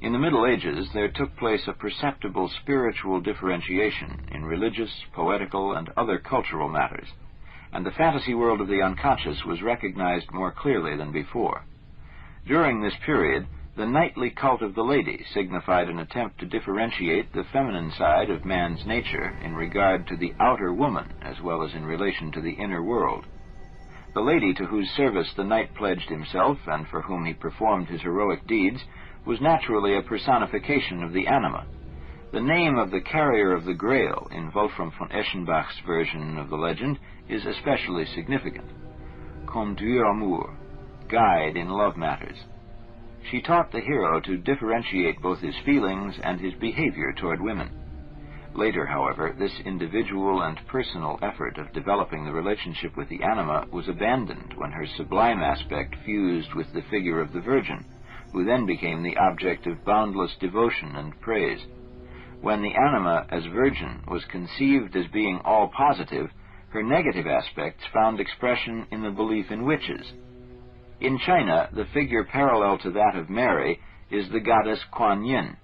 In the Middle Ages, there took place a perceptible spiritual differentiation in religious, poetical, and other cultural matters, and the fantasy world of the unconscious was recognized more clearly than before. During this period, the knightly cult of the lady signified an attempt to differentiate the feminine side of man's nature in regard to the outer woman as well as in relation to the inner world. The lady to whose service the knight pledged himself and for whom he performed his heroic deeds was naturally a personification of the anima. The name of the carrier of the Grail in Wolfram von Eschenbach's version of the legend is especially significant. Conduire amour, guide in love matters. She taught the hero to differentiate both his feelings and his behavior toward women. Later, however, this individual and personal effort of developing the relationship with the anima was abandoned when her sublime aspect fused with the figure of the Virgin, who then became the object of boundless devotion and praise. When the anima as virgin was conceived as being all positive, her negative aspects found expression in the belief in witches. In China, the figure parallel to that of Mary is the goddess Kuan Yin.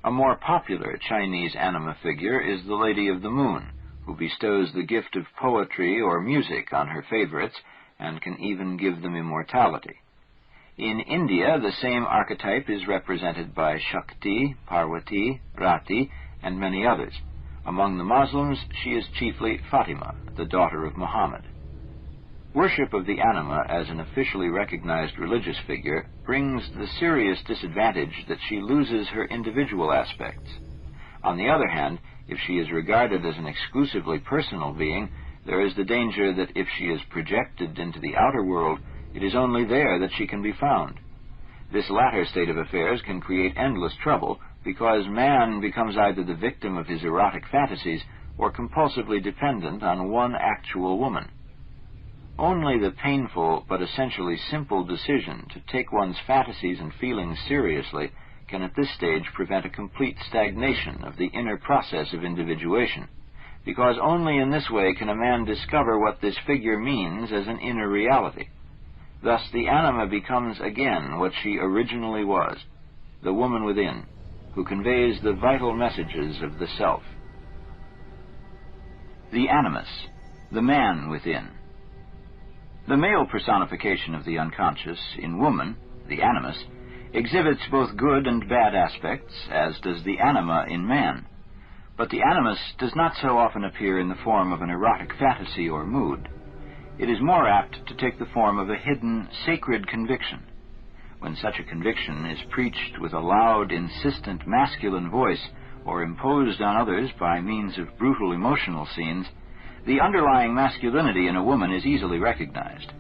A more popular Chinese anima figure is the Lady of the Moon, who bestows the gift of poetry or music on her favorites and can even give them immortality. In India, the same archetype is represented by Shakti, Parvati, Rati, and many others. Among the Muslims, she is chiefly Fatima, the daughter of Muhammad. Worship of the anima as an officially recognized religious figure brings the serious disadvantage that she loses her individual aspects. On the other hand, if she is regarded as an exclusively personal being, there is the danger that if she is projected into the outer world, it is only there that she can be found. This latter state of affairs can create endless trouble because man becomes either the victim of his erotic fantasies or compulsively dependent on one actual woman. Only the painful but essentially simple decision to take one's fantasies and feelings seriously can at this stage prevent a complete stagnation of the inner process of individuation, because only in this way can a man discover what this figure means as an inner reality. Thus the anima becomes again what she originally was, the woman within, who conveys the vital messages of the self. The animus, the man within. The male personification of the unconscious in woman, the animus, exhibits both good and bad aspects, as does the anima in man. But the animus does not so often appear in the form of an erotic fantasy or mood. It is more apt to take the form of a hidden, sacred conviction. When such a conviction is preached with a loud, insistent masculine voice, or imposed on others by means of brutal emotional scenes, the underlying masculinity in a woman is easily recognized.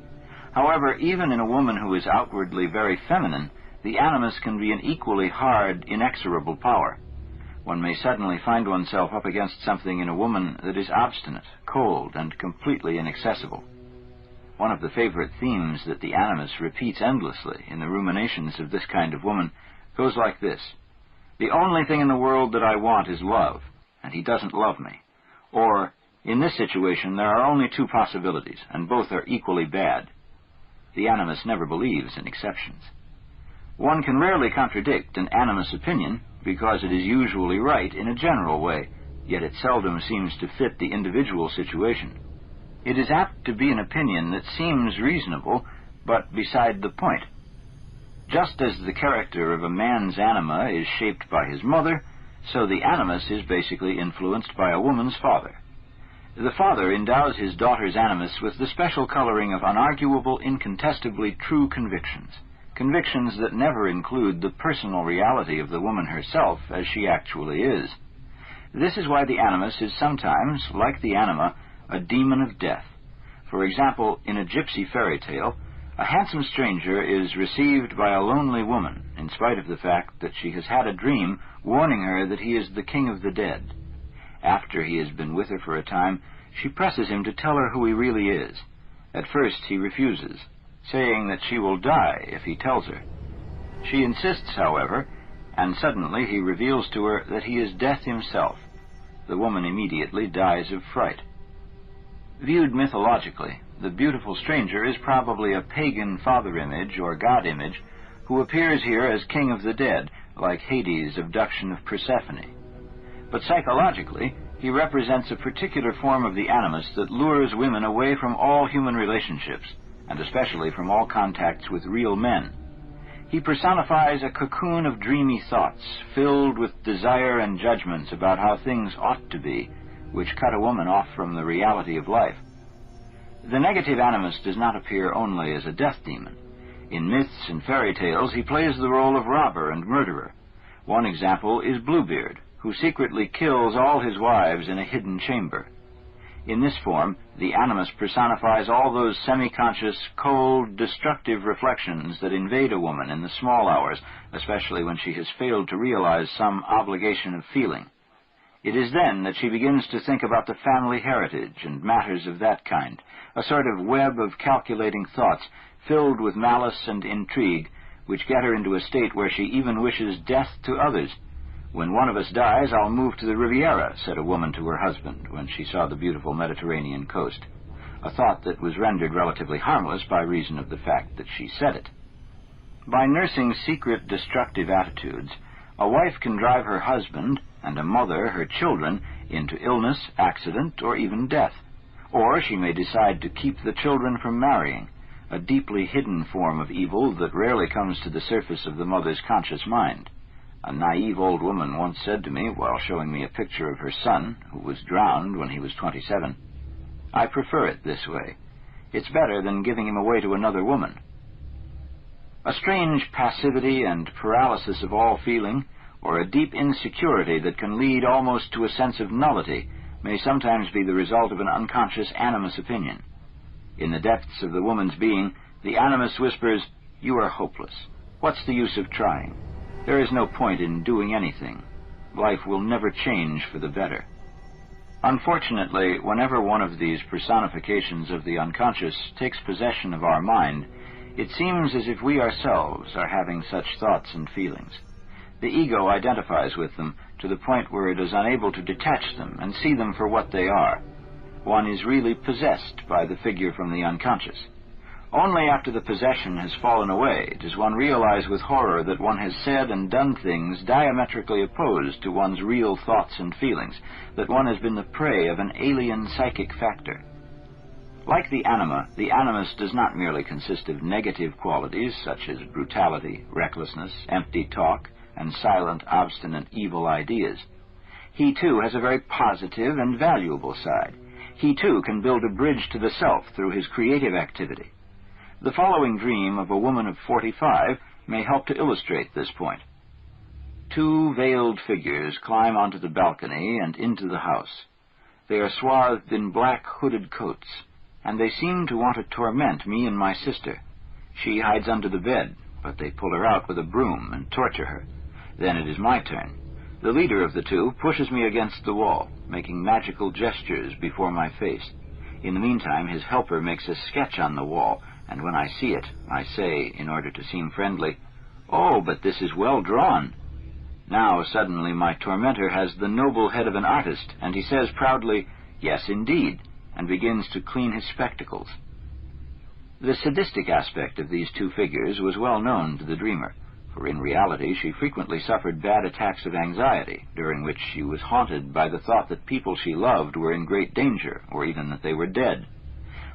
However, even in a woman who is outwardly very feminine, the animus can be an equally hard, inexorable power. One may suddenly find oneself up against something in a woman that is obstinate, cold, and completely inaccessible. One of the favorite themes that the animus repeats endlessly in the ruminations of this kind of woman goes like this: "The only thing in the world that I want is love, and he doesn't love me." Or, "In this situation, there are only two possibilities, and both are equally bad." The animus never believes in exceptions. One can rarely contradict an animus opinion, because it is usually right in a general way, yet it seldom seems to fit the individual situation. It is apt to be an opinion that seems reasonable, but beside the point. Just as the character of a man's anima is shaped by his mother, so the animus is basically influenced by a woman's father. The father endows his daughter's animus with the special coloring of unarguable, incontestably true convictions, convictions that never include the personal reality of the woman herself as she actually is. This is why the animus is sometimes, like the anima, a demon of death. For example, in a gypsy fairy tale, a handsome stranger is received by a lonely woman, in spite of the fact that she has had a dream warning her that he is the king of the dead. After he has been with her for a time, she presses him to tell her who he really is. At first he refuses, saying that she will die if he tells her. She insists, however, and suddenly he reveals to her that he is death himself. The woman immediately dies of fright. Viewed mythologically, the beautiful stranger is probably a pagan father image or god image who appears here as king of the dead, like Hades' abduction of Persephone. But psychologically, he represents a particular form of the animus that lures women away from all human relationships, and especially from all contacts with real men. He personifies a cocoon of dreamy thoughts, filled with desire and judgments about how things ought to be, which cut a woman off from the reality of life. The negative animus does not appear only as a death demon. In myths and fairy tales, he plays the role of robber and murderer. One example is Bluebeard, who secretly kills all his wives in a hidden chamber. In this form, the animus personifies all those semi-conscious, cold, destructive reflections that invade a woman in the small hours, especially when she has failed to realize some obligation of feeling. It is then that she begins to think about the family heritage and matters of that kind, a sort of web of calculating thoughts filled with malice and intrigue, which get her into a state where she even wishes death to others. "When one of us dies, I'll move to the Riviera," said a woman to her husband when she saw the beautiful Mediterranean coast, a thought that was rendered relatively harmless by reason of the fact that she said it. By nursing secret destructive attitudes, a wife can drive her husband, and a mother her children, into illness, accident, or even death. Or she may decide to keep the children from marrying, a deeply hidden form of evil that rarely comes to the surface of the mother's conscious mind. A naive old woman once said to me, while showing me a picture of her son, who was drowned when he was 27, "I prefer it this way. It's better than giving him away to another woman." A strange passivity and paralysis of all feeling, or a deep insecurity that can lead almost to a sense of nullity, may sometimes be the result of an unconscious animus opinion. In the depths of the woman's being, the animus whispers, "You are hopeless. What's the use of trying? There is no point in doing anything. Life will never change for the better." Unfortunately, whenever one of these personifications of the unconscious takes possession of our mind, it seems as if we ourselves are having such thoughts and feelings. The ego identifies with them to the point where it is unable to detach them and see them for what they are. One is really possessed by the figure from the unconscious. Only after the possession has fallen away does one realize with horror that one has said and done things diametrically opposed to one's real thoughts and feelings, that one has been the prey of an alien psychic factor. Like the anima, the animus does not merely consist of negative qualities such as brutality, recklessness, empty talk, and silent, obstinate, evil ideas. He too has a very positive and valuable side. He too can build a bridge to the self through his creative activity. The following dream of a woman of 45 may help to illustrate this point. Two veiled figures climb onto the balcony and into the house. They are swathed in black hooded coats, and they seem to want to torment me and my sister. She hides under the bed, but they pull her out with a broom and torture her. Then it is my turn. The leader of the two pushes me against the wall, making magical gestures before my face. In the meantime, his helper makes a sketch on the wall, and when I see it, I say, in order to seem friendly, "Oh, but this is well drawn." Now, suddenly, my tormentor has the noble head of an artist, and he says proudly, "Yes, indeed," and begins to clean his spectacles. The sadistic aspect of these two figures was well known to the dreamer, for in reality she frequently suffered bad attacks of anxiety, during which she was haunted by the thought that people she loved were in great danger, or even that they were dead.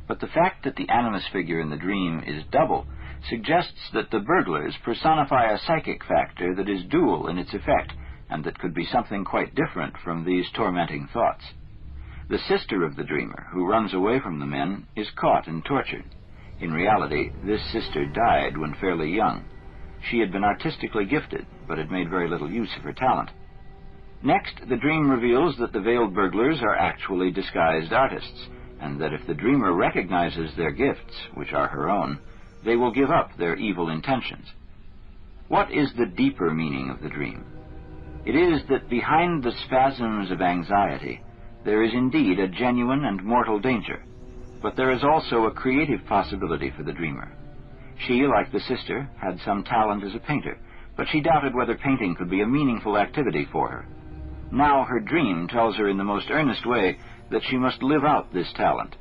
But the fact that the animus figure in the dream is double suggests that the burglars personify a psychic factor that is dual in its effect, and that could be something quite different from these tormenting thoughts. The sister of the dreamer, who runs away from the men, is caught and tortured. In reality, this sister died when fairly young. She had been artistically gifted, but had made very little use of her talent. Next, the dream reveals that the veiled burglars are actually disguised artists, and that if the dreamer recognizes their gifts, which are her own, they will give up their evil intentions. What is the deeper meaning of the dream? It is that behind the spasms of anxiety, there is indeed a genuine and mortal danger, but there is also a creative possibility for the dreamer. She, like the sister, had some talent as a painter, but she doubted whether painting could be a meaningful activity for her. Now her dream tells her in the most earnest way that she must live out this talent.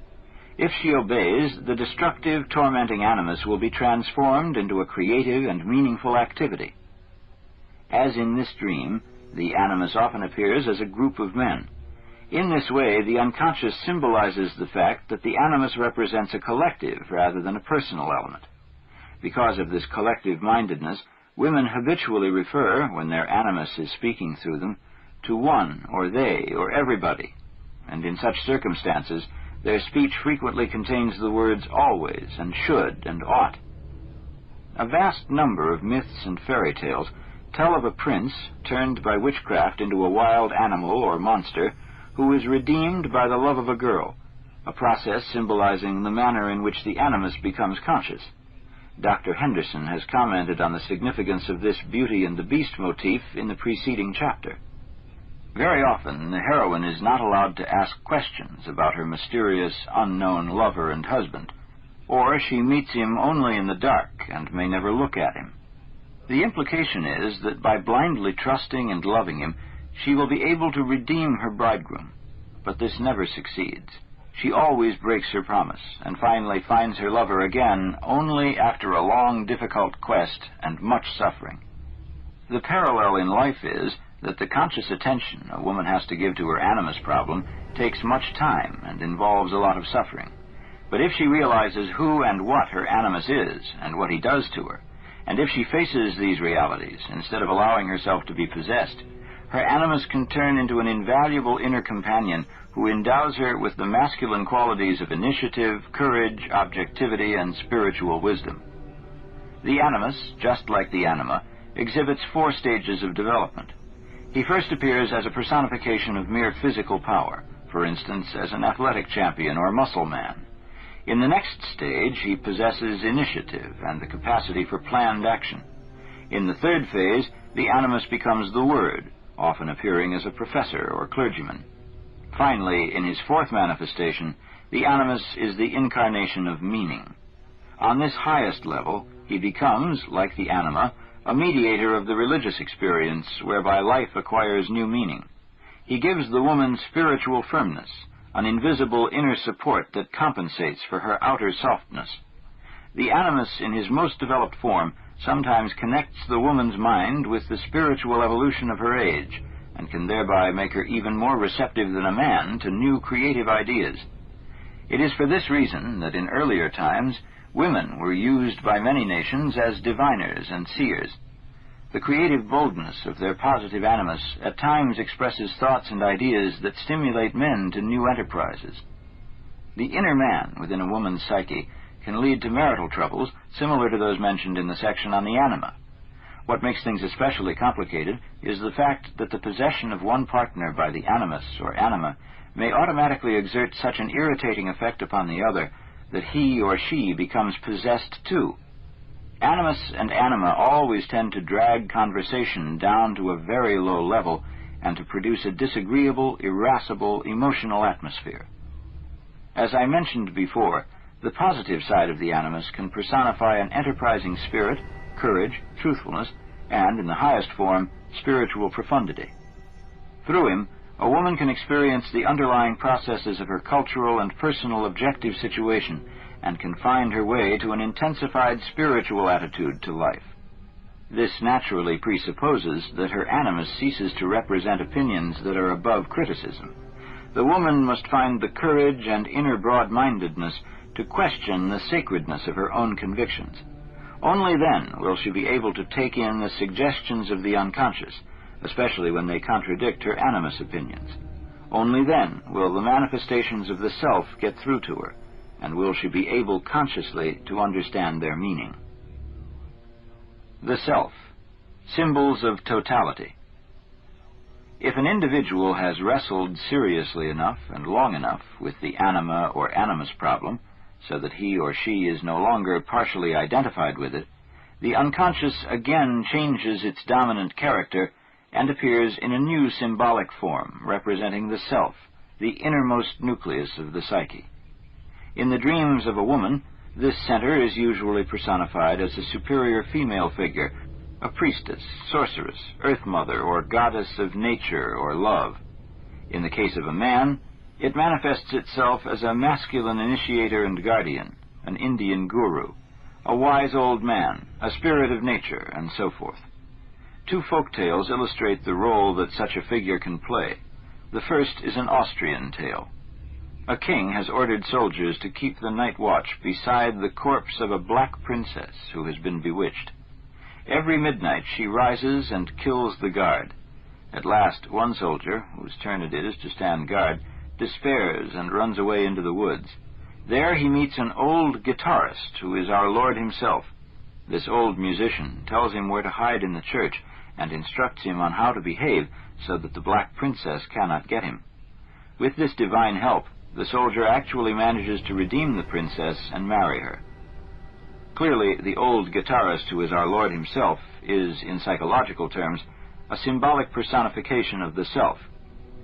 If she obeys, the destructive, tormenting animus will be transformed into a creative and meaningful activity. As in this dream, the animus often appears as a group of men. In this way, the unconscious symbolizes the fact that the animus represents a collective rather than a personal element. Because of this collective-mindedness, women habitually refer, when their animus is speaking through them, to one or they or everybody, and in such circumstances, their speech frequently contains the words always and should and ought. A vast number of myths and fairy tales tell of a prince turned by witchcraft into a wild animal or monster who is redeemed by the love of a girl, a process symbolizing the manner in which the animus becomes conscious. Dr. Henderson has commented on the significance of this Beauty and the Beast motif in the preceding chapter. Very often, the heroine is not allowed to ask questions about her mysterious, unknown lover and husband, or she meets him only in the dark and may never look at him. The implication is that by blindly trusting and loving him, she will be able to redeem her bridegroom. But this never succeeds. She always breaks her promise, and finally finds her lover again only after a long, difficult quest and much suffering. The parallel in life is that the conscious attention a woman has to give to her animus problem takes much time and involves a lot of suffering. But if she realizes who and what her animus is, and what he does to her, and if she faces these realities instead of allowing herself to be possessed, her animus can turn into an invaluable inner companion who endows her with the masculine qualities of initiative, courage, objectivity, and spiritual wisdom. The animus, just like the anima, exhibits 4 stages of development. He first appears as a personification of mere physical power, for instance, as an athletic champion or muscle man. In the next stage, he possesses initiative and the capacity for planned action. In the third phase, the animus becomes the word, often appearing as a professor or clergyman. Finally, in his 4th manifestation, the animus is the incarnation of meaning. On this highest level, he becomes, like the anima, a mediator of the religious experience whereby life acquires new meaning. He gives the woman spiritual firmness, an invisible inner support that compensates for her outer softness. The animus, in his most developed form, sometimes connects the woman's mind with the spiritual evolution of her age, and can thereby make her even more receptive than a man to new creative ideas. It is for this reason that in earlier times, women were used by many nations as diviners and seers. The creative boldness of their positive animus at times expresses thoughts and ideas that stimulate men to new enterprises. The inner man within a woman's psyche can lead to marital troubles similar to those mentioned in the section on the anima. What makes things especially complicated is the fact that the possession of one partner by the animus or anima may automatically exert such an irritating effect upon the other that he or she becomes possessed too. Animus and anima always tend to drag conversation down to a very low level and to produce a disagreeable, irascible, emotional atmosphere. As I mentioned before, the positive side of the animus can personify an enterprising spirit, courage, truthfulness, and, in the highest form, spiritual profundity. Through him, a woman can experience the underlying processes of her cultural and personal objective situation and can find her way to an intensified spiritual attitude to life. This naturally presupposes that her animus ceases to represent opinions that are above criticism. The woman must find the courage and inner broad-mindedness to question the sacredness of her own convictions. Only then will she be able to take in the suggestions of the unconscious, especially when they contradict her animus opinions. Only then will the manifestations of the self get through to her, and will she be able consciously to understand their meaning. The self. Symbols of totality. If an individual has wrestled seriously enough and long enough with the anima or animus problem, so that he or she is no longer partially identified with it, the unconscious again changes its dominant character and appears in a new symbolic form representing the self, the innermost nucleus of the psyche. In the dreams of a woman, this center is usually personified as a superior female figure, a priestess, sorceress, earth mother, or goddess of nature or love. In the case of a man, it manifests itself as a masculine initiator and guardian, an Indian guru, a wise old man, a spirit of nature, and so forth. Two folk tales illustrate the role that such a figure can play. The first is an Austrian tale. A king has ordered soldiers to keep the night watch beside the corpse of a black princess who has been bewitched. Every midnight she rises and kills the guard. At last, one soldier, whose turn it is to stand guard, despairs and runs away into the woods. There he meets an old guitarist who is our Lord himself. This old musician tells him where to hide in the church and instructs him on how to behave so that the black princess cannot get him. With this divine help, the soldier actually manages to redeem the princess and marry her. Clearly, the old guitarist, who is our Lord himself, is, in psychological terms, a symbolic personification of the self.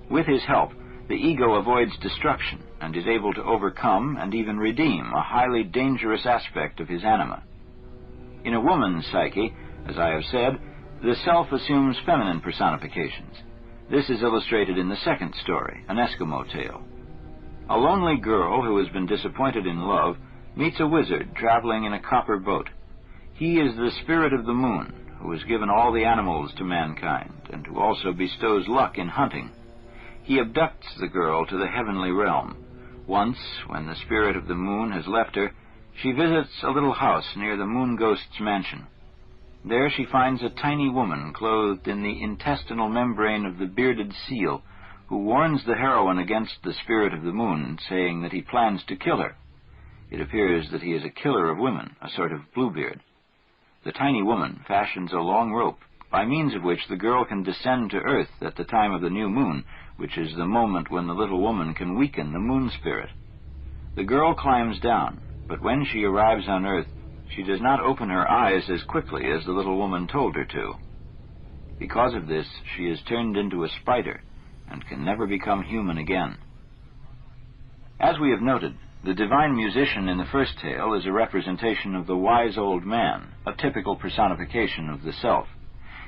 With his help, the ego avoids destruction and is able to overcome and even redeem a highly dangerous aspect of his anima. In a woman's psyche, as I have said, the self assumes feminine personifications. This is illustrated in the second story, an Eskimo tale. A lonely girl who has been disappointed in love meets a wizard traveling in a copper boat. He is the spirit of the moon, who has given all the animals to mankind, and who also bestows luck in hunting. He abducts the girl to the heavenly realm. Once, when the spirit of the moon has left her, she visits a little house near the moon ghost's mansion. There she finds a tiny woman clothed in the intestinal membrane of the bearded seal, who warns the heroine against the spirit of the moon, saying that he plans to kill her. It appears that he is a killer of women, a sort of Bluebeard. The tiny woman fashions a long rope, by means of which the girl can descend to earth at the time of the new moon, which is the moment when the little woman can weaken the moon spirit. The girl climbs down, but when she arrives on earth, she does not open her eyes as quickly as the little woman told her to. Because of this, she is turned into a spider and can never become human again. As we have noted, the divine musician in the first tale is a representation of the wise old man, a typical personification of the self.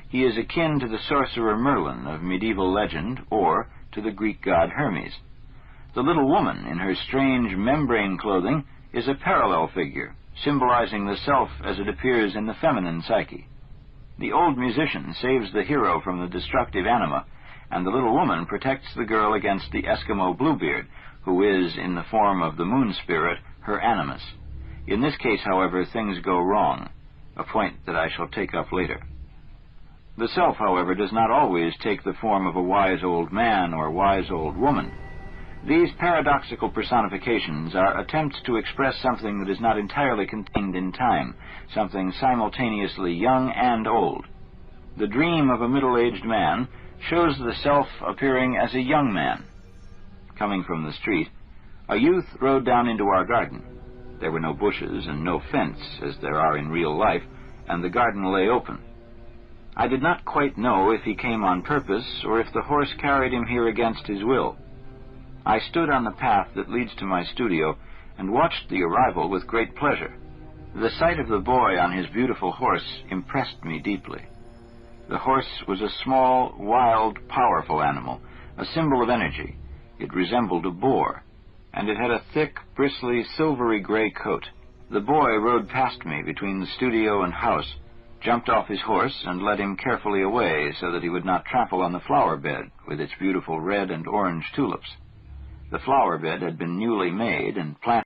He is akin to the sorcerer Merlin of medieval legend, or to the Greek god Hermes. The little woman in her strange membrane clothing is a parallel figure, symbolizing the self as it appears in the feminine psyche. The old musician saves the hero from the destructive anima, and the little woman protects the girl against the Eskimo Bluebeard, who is, in the form of the moon spirit, her animus. In this case, however, things go wrong, a point that I shall take up later. The self, however, does not always take the form of a wise old man or wise old woman. These paradoxical personifications are attempts to express something that is not entirely contained in time, something simultaneously young and old. The dream of a middle-aged man shows the self appearing as a young man. Coming from the street, a youth rode down into our garden. There were no bushes and no fence, as there are in real life, and the garden lay open. I did not quite know if he came on purpose or if the horse carried him here against his will. I stood on the path that leads to my studio and watched the arrival with great pleasure. The sight of the boy on his beautiful horse impressed me deeply. The horse was a small, wild, powerful animal, a symbol of energy. It resembled a boar, and it had a thick, bristly, silvery gray coat. The boy rode past me between the studio and house, jumped off his horse, and led him carefully away so that he would not trample on the flower bed with its beautiful red and orange tulips. The flower bed had been newly made and planted